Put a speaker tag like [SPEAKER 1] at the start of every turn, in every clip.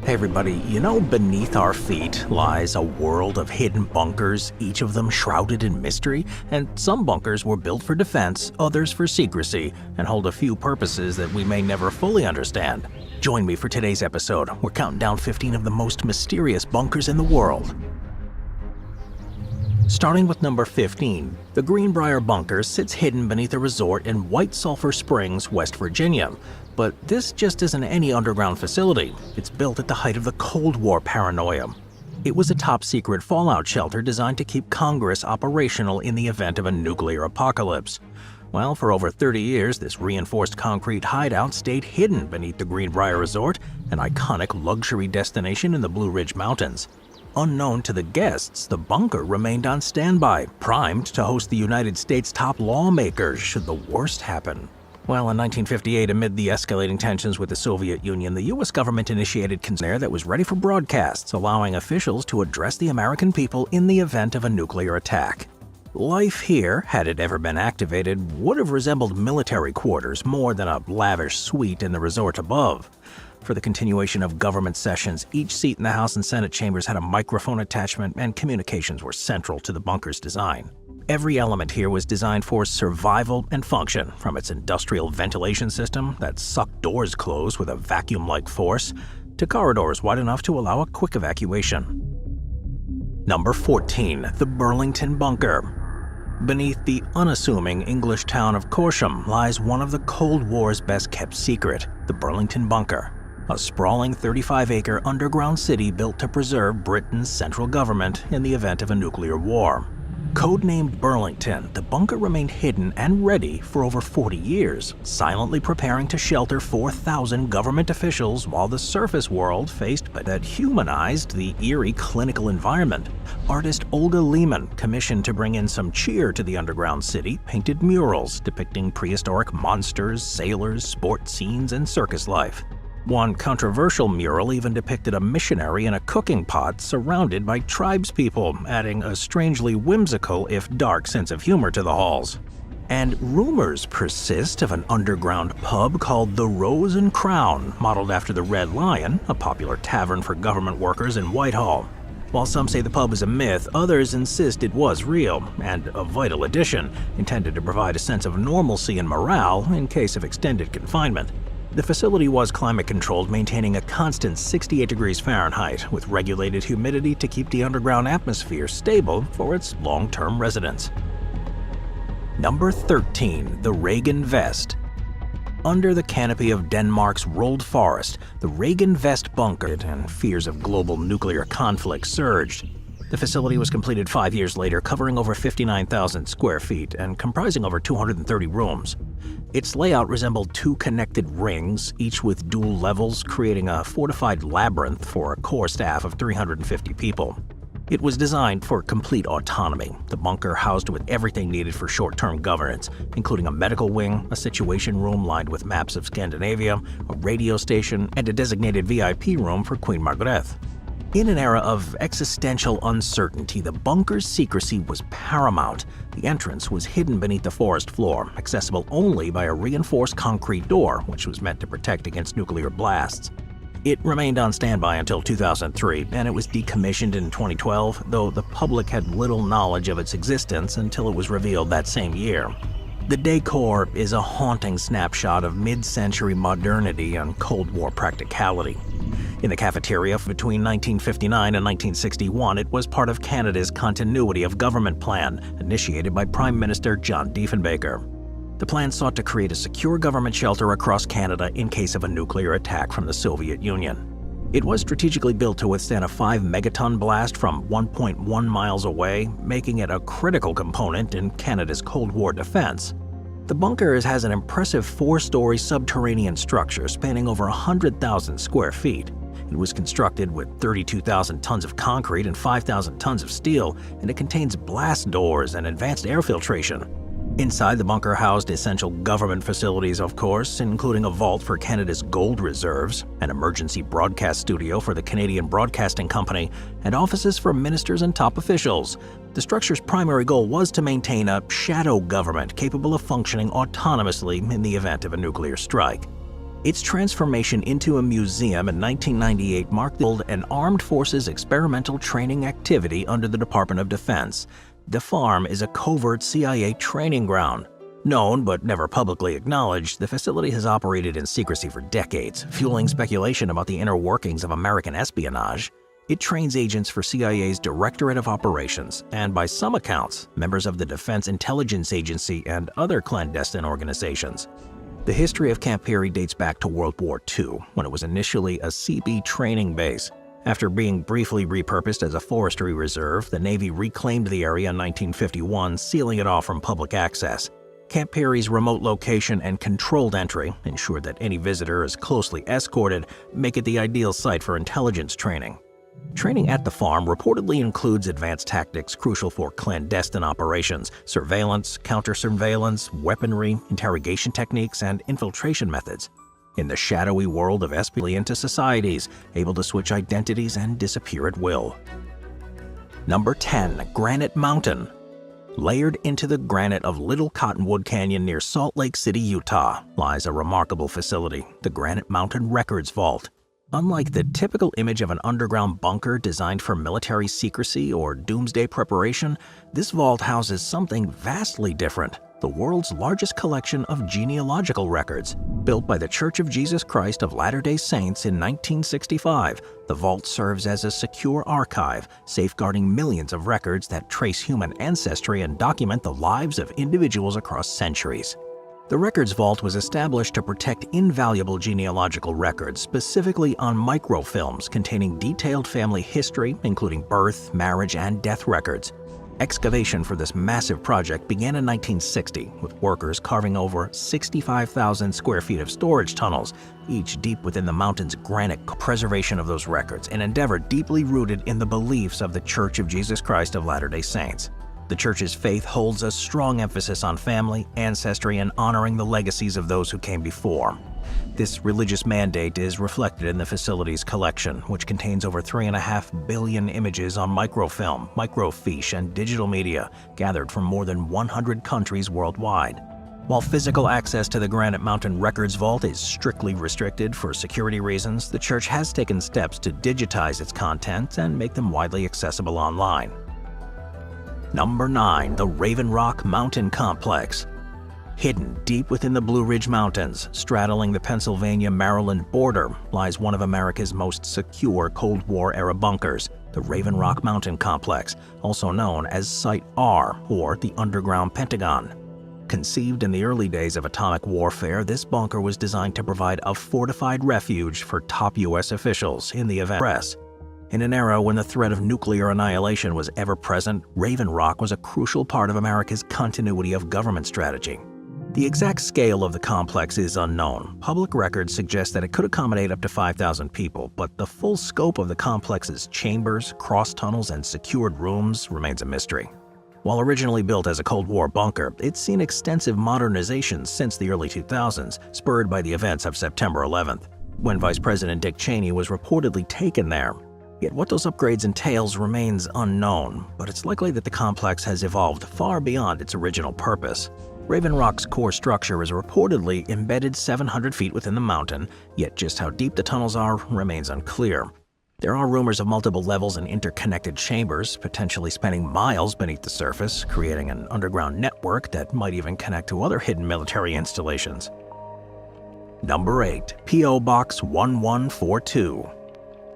[SPEAKER 1] Hey everybody, beneath our feet lies a world of hidden bunkers, each of them shrouded in mystery, and some bunkers were built for defense, others for secrecy, and hold a few purposes that we may never fully understand. Join me for today's episode. We're counting down 15 of the most mysterious bunkers in the world. Starting with number 15, the Greenbrier Bunker sits hidden beneath a resort in White Sulphur Springs, West Virginia. But this just isn't any underground facility. It's built at the height of the Cold War paranoia. It was a top-secret fallout shelter designed to keep Congress operational in the event of a nuclear apocalypse. Well, for over 30 years, this reinforced concrete hideout stayed hidden beneath the Greenbrier Resort, an iconic luxury destination in the Blue Ridge Mountains. Unknown to the guests, the bunker remained on standby, primed to host the United States' top lawmakers should the worst happen. Well, in 1958, amid the escalating tensions with the Soviet Union, the U.S. government initiated concern that was ready for broadcasts, allowing officials to address the American people in the event of a nuclear attack. Life here, had it ever been activated, would have resembled military quarters more than a lavish suite in the resort above. For the continuation of government sessions, each seat in the House and Senate chambers had a microphone attachment, and communications were central to the bunker's design. Every element here was designed for survival and function, from its industrial ventilation system that sucked doors closed with a vacuum-like force, to corridors wide enough to allow a quick evacuation. Number 14, the Burlington Bunker. Beneath the unassuming English town of Corsham lies one of the Cold War's best-kept secret, the Burlington Bunker, a sprawling 35-acre underground city built to preserve Britain's central government in the event of a nuclear war. Codenamed Burlington, the bunker remained hidden and ready for over 40 years, silently preparing to shelter 4,000 government officials while the surface world faced that humanized the eerie clinical environment. Artist Olga Lehman, commissioned to bring in some cheer to the underground city, painted murals depicting prehistoric monsters, sailors, sport scenes, and circus life. One controversial mural even depicted a missionary in a cooking pot surrounded by tribespeople, adding a strangely whimsical if dark sense of humor to the halls. And rumors persist of an underground pub called the Rose and Crown, modeled after the Red Lion, a popular tavern for government workers in Whitehall. While some say the pub is a myth, others insist it was real, and a vital addition, intended to provide a sense of normalcy and morale in case of extended confinement. The facility was climate-controlled, maintaining a constant 68 degrees Fahrenheit, with regulated humidity to keep the underground atmosphere stable for its long-term residents. Number 13, the Reagan Vest. Under the canopy of Denmark's Rold Forest, the Reagan Vest bunker and fears of global nuclear conflict surged. The facility was completed 5 years later, covering over 59,000 square feet and comprising over 230 rooms. Its layout resembled two connected rings, each with dual levels, creating a fortified labyrinth for a core staff of 350 people. It was designed for complete autonomy. The bunker housed with everything needed for short-term governance, including a medical wing, a situation room lined with maps of Scandinavia, a radio station, and a designated VIP room for Queen Margrethe. In an era of existential uncertainty, the bunker's secrecy was paramount. The entrance was hidden beneath the forest floor, accessible only by a reinforced concrete door, which was meant to protect against nuclear blasts. It remained on standby until 2003, and it was decommissioned in 2012, though the public had little knowledge of its existence until it was revealed that same year. The decor is a haunting snapshot of mid-century modernity and Cold War practicality. In the cafeteria between 1959 and 1961, it was part of Canada's continuity of government plan, initiated by Prime Minister John Diefenbaker. The plan sought to create a secure government shelter across Canada in case of a nuclear attack from the Soviet Union. It was strategically built to withstand a 5-megaton blast from 1.1 miles away, making it a critical component in Canada's Cold War defense. The bunker has an impressive 4-story subterranean structure spanning over 100,000 square feet. It was constructed with 32,000 tons of concrete and 5,000 tons of steel, and it contains blast doors and advanced air filtration. Inside the bunker housed essential government facilities, of course, including a vault for Canada's gold reserves, an emergency broadcast studio for the Canadian Broadcasting Company, and offices for ministers and top officials. The structure's primary goal was to maintain a shadow government capable of functioning autonomously in the event of a nuclear strike. Its transformation into a museum in 1998 marked an armed forces experimental training activity under the Department of Defense. The farm is a covert CIA training ground. Known but never publicly acknowledged, the facility has operated in secrecy for decades, fueling speculation about the inner workings of American espionage. It trains agents for CIA's Directorate of Operations and, by some accounts, members of the Defense Intelligence Agency and other clandestine organizations. The history of Camp Peary dates back to World War II, when it was initially a CB training base. After being briefly repurposed as a forestry reserve, the Navy reclaimed the area in 1951, sealing it off from public access. Camp Peary's remote location and controlled entry ensured that any visitor is closely escorted, make it the ideal site for intelligence training. Training at the farm reportedly includes advanced tactics crucial for clandestine operations, surveillance, counter-surveillance, weaponry, interrogation techniques, and infiltration methods. In the shadowy world of espionage into societies, able to switch identities and disappear at will. Number 10. Granite Mountain. Layered into the granite of Little Cottonwood Canyon near Salt Lake City, Utah, lies a remarkable facility, the Granite Mountain Records Vault. Unlike the typical image of an underground bunker designed for military secrecy or doomsday preparation, this vault houses something vastly different: the world's largest collection of genealogical records. Built by the Church of Jesus Christ of Latter-day Saints in 1965, the vault serves as a secure archive, safeguarding millions of records that trace human ancestry and document the lives of individuals across centuries. The Records Vault was established to protect invaluable genealogical records, specifically on microfilms containing detailed family history, including birth, marriage, and death records. Excavation for this massive project began in 1960, with workers carving over 65,000 square feet of storage tunnels, each deep within the mountain's granite. Preservation of those records, an endeavor deeply rooted in the beliefs of the Church of Jesus Christ of Latter-day Saints. The Church's faith holds a strong emphasis on family, ancestry, and honoring the legacies of those who came before. This religious mandate is reflected in the facility's collection, which contains over 3.5 billion images on microfilm, microfiche, and digital media, gathered from more than 100 countries worldwide. While physical access to the Granite Mountain Records Vault is strictly restricted for security reasons, the Church has taken steps to digitize its content and make them widely accessible online. Number 9. The Raven Rock Mountain Complex. Hidden deep within the Blue Ridge Mountains, straddling the Pennsylvania-Maryland border, lies one of America's most secure Cold War-era bunkers, the Raven Rock Mountain Complex, also known as Site R, or the Underground Pentagon. Conceived in the early days of atomic warfare, this bunker was designed to provide a fortified refuge for top U.S. officials in the event of press. In an era when the threat of nuclear annihilation was ever present, Raven Rock was a crucial part of America's continuity of government strategy. The exact scale of the complex is unknown. Public records suggest that it could accommodate up to 5,000 people, but the full scope of the complex's chambers, cross-tunnels, and secured rooms remains a mystery. While originally built as a Cold War bunker, it's seen extensive modernizations since the early 2000s, spurred by the events of September 11th, when Vice President Dick Cheney was reportedly taken there. Yet what those upgrades entails remains unknown, but it's likely that the complex has evolved far beyond its original purpose. Raven Rock's core structure is reportedly embedded 700 feet within the mountain, yet just how deep the tunnels are remains unclear. There are rumors of multiple levels and interconnected chambers, potentially spanning miles beneath the surface, creating an underground network that might even connect to other hidden military installations. Number 8. P.O. Box 1142.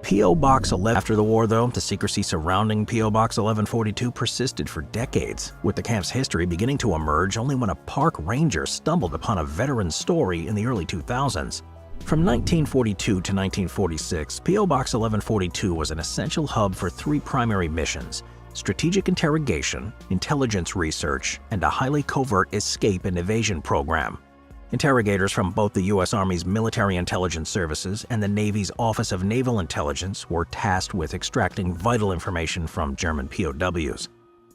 [SPEAKER 1] P.O. Box 11. After the war, though, the secrecy surrounding P.O. Box 1142 persisted for decades, with the camp's history beginning to emerge only when a park ranger stumbled upon a veteran's story in the early 2000s. From 1942 to 1946, P.O. Box 1142 was an essential hub for three primary missions: strategic interrogation, intelligence research, and a highly covert escape and evasion program. Interrogators from both the U.S. Army's Military Intelligence Services and the Navy's Office of Naval Intelligence were tasked with extracting vital information from German POWs.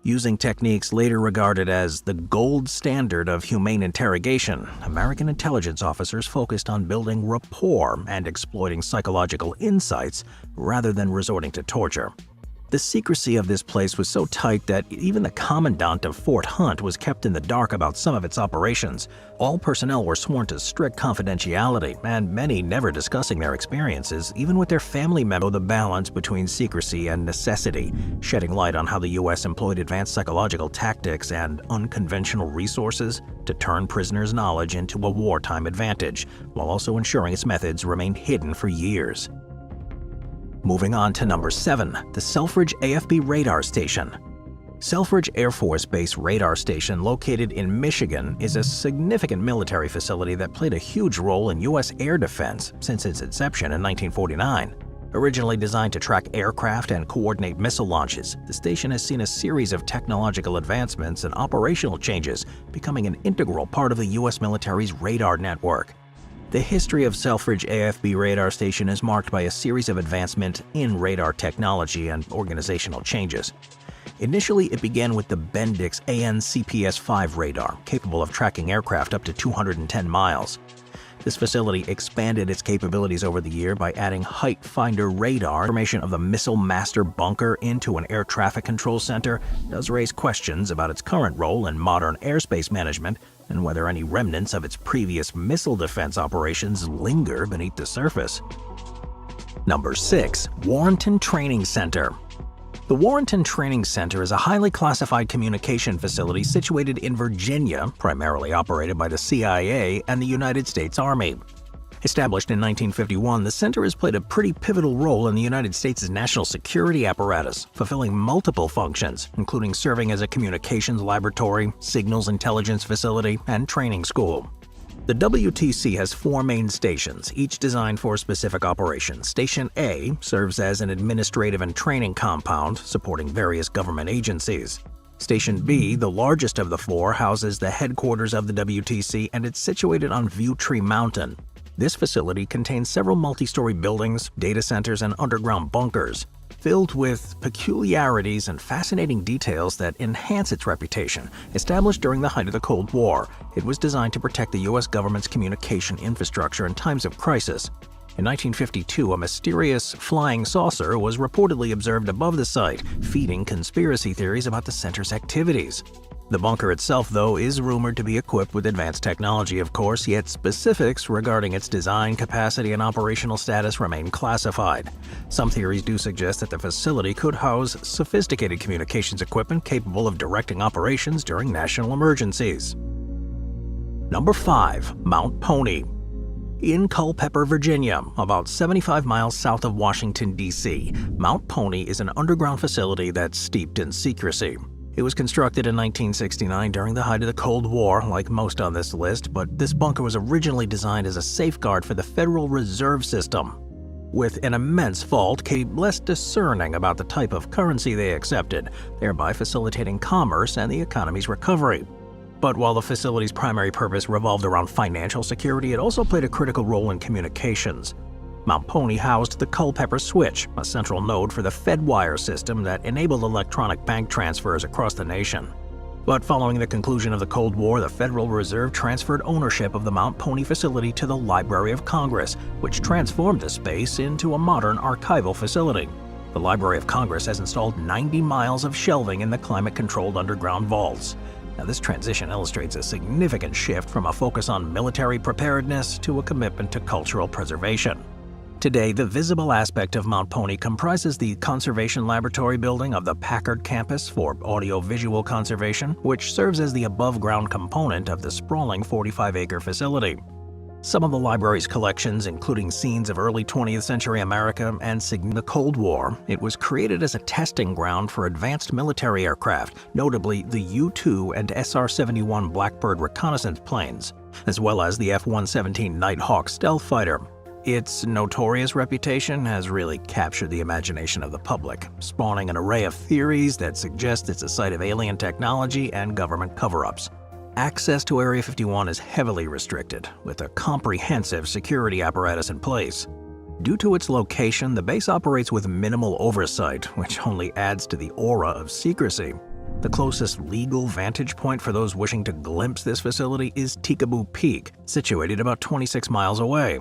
[SPEAKER 1] Using techniques later regarded as the gold standard of humane interrogation, American intelligence officers focused on building rapport and exploiting psychological insights rather than resorting to torture. The secrecy of this place was so tight that even the commandant of Fort Hunt was kept in the dark about some of its operations. All personnel were sworn to strict confidentiality, and many never discussing their experiences, even with their family members. The balance between secrecy and necessity, shedding light on how the U.S. employed advanced psychological tactics and unconventional resources to turn prisoners' knowledge into a wartime advantage, while also ensuring its methods remained hidden for years. Moving on to number 7, the Selfridge AFB Radar Station. Selfridge Air Force Base Radar Station, located in Michigan, is a significant military facility that played a huge role in U.S. air defense since its inception in 1949. Originally designed to track aircraft and coordinate missile launches, the station has seen a series of technological advancements and operational changes, becoming an integral part of the U.S. military's radar network. The history of Selfridge AFB Radar Station is marked by a series of advancements in radar technology and organizational changes. Initially, it began with the Bendix AN-CPS-5 radar, capable of tracking aircraft up to 210 miles. This facility expanded its capabilities over the year by adding height finder radar. Formation of the Missile Master Bunker into an air traffic control center does raise questions about its current role in modern airspace management and whether any remnants of its previous missile defense operations linger beneath the surface. Number 6. Warrenton Training Center. The Warrenton Training Center is a highly classified communication facility situated in Virginia, primarily operated by the CIA and the United States Army. Established in 1951, the center has played a pretty pivotal role in the United States' national security apparatus, fulfilling multiple functions, including serving as a communications laboratory, signals intelligence facility, and training school. The WTC has 4 main stations, each designed for a specific operation. Station A serves as an administrative and training compound, supporting various government agencies. Station B, the largest of the 4, houses the headquarters of the WTC, and it's situated on View Tree Mountain. This facility contains several multi-story buildings, data centers, and underground bunkers, filled with peculiarities and fascinating details that enhance its reputation. Established during the height of the Cold War, it was designed to protect the U.S. government's communication infrastructure in times of crisis. In 1952, a mysterious flying saucer was reportedly observed above the site, feeding conspiracy theories about the center's activities. The bunker itself, though, is rumored to be equipped with advanced technology, of course, yet specifics regarding its design, capacity, and operational status remain classified. Some theories do suggest that the facility could house sophisticated communications equipment capable of directing operations during national emergencies. Number 5. Mount Pony. In Culpeper, Virginia, about 75 miles south of Washington, D.C., Mount Pony is an underground facility that's steeped in secrecy. It was constructed in 1969 during the height of the Cold War, like most on this list, but this bunker was originally designed as a safeguard for the Federal Reserve System. With an immense vault, kept less discerning about the type of currency they accepted, thereby facilitating commerce and the economy's recovery. But while the facility's primary purpose revolved around financial security, it also played a critical role in communications. Mount Pony housed the Culpeper Switch, a central node for the Fedwire system that enabled electronic bank transfers across the nation. But following the conclusion of the Cold War, the Federal Reserve transferred ownership of the Mount Pony facility to the Library of Congress, which transformed the space into a modern archival facility. The Library of Congress has installed 90 miles of shelving in the climate-controlled underground vaults. Now, this transition illustrates a significant shift from a focus on military preparedness to a commitment to cultural preservation. Today, the visible aspect of Mount Pony comprises the Conservation Laboratory building of the Packard campus for audio-visual conservation, which serves as the above-ground component of the sprawling 45-acre facility. Some of the library's collections, including scenes of early 20th century America and the Cold War, it was created as a testing ground for advanced military aircraft, notably the U-2 and SR-71 Blackbird reconnaissance planes, as well as the F-117 Nighthawk stealth fighter. Its notorious reputation has really captured the imagination of the public, spawning an array of theories that suggest it's a site of alien technology and government cover-ups. Access to Area 51 is heavily restricted, with a comprehensive security apparatus in place. Due to its location, the base operates with minimal oversight, which only adds to the aura of secrecy. The closest legal vantage point for those wishing to glimpse this facility is Tikaboo Peak, situated about 26 miles away.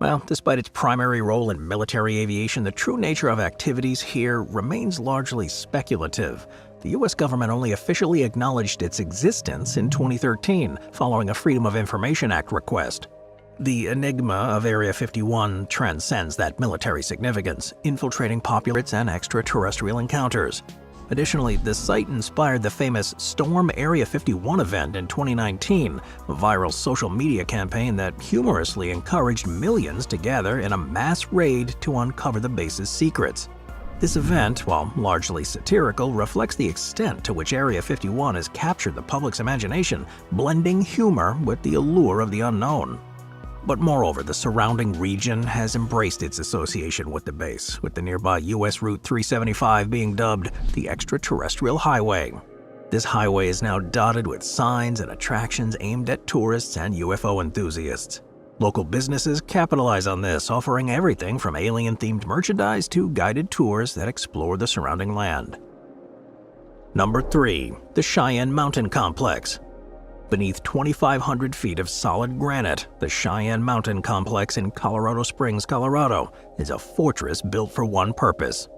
[SPEAKER 1] Well, despite its primary role in military aviation, the true nature of activities here remains largely speculative. The US government only officially acknowledged its existence in 2013, following a Freedom of Information Act request. The enigma of Area 51 transcends that military significance, infiltrating populates and extraterrestrial encounters. Additionally, the site inspired the famous Storm Area 51 event in 2019, a viral social media campaign that humorously encouraged millions to gather in a mass raid to uncover the base's secrets. This event, while largely satirical, reflects the extent to which Area 51 has captured the public's imagination, blending humor with the allure of the unknown. But moreover, the surrounding region has embraced its association with the base, with the nearby US Route 375 being dubbed the Extraterrestrial Highway. This highway is now dotted with signs and attractions aimed at tourists and UFO enthusiasts. Local businesses capitalize on this, offering everything from alien-themed merchandise to guided tours that explore the surrounding land. Number 3. The Cheyenne Mountain Complex. Beneath 2,500 feet of solid granite, the Cheyenne Mountain Complex in Colorado Springs, Colorado, is a fortress built for one purpose: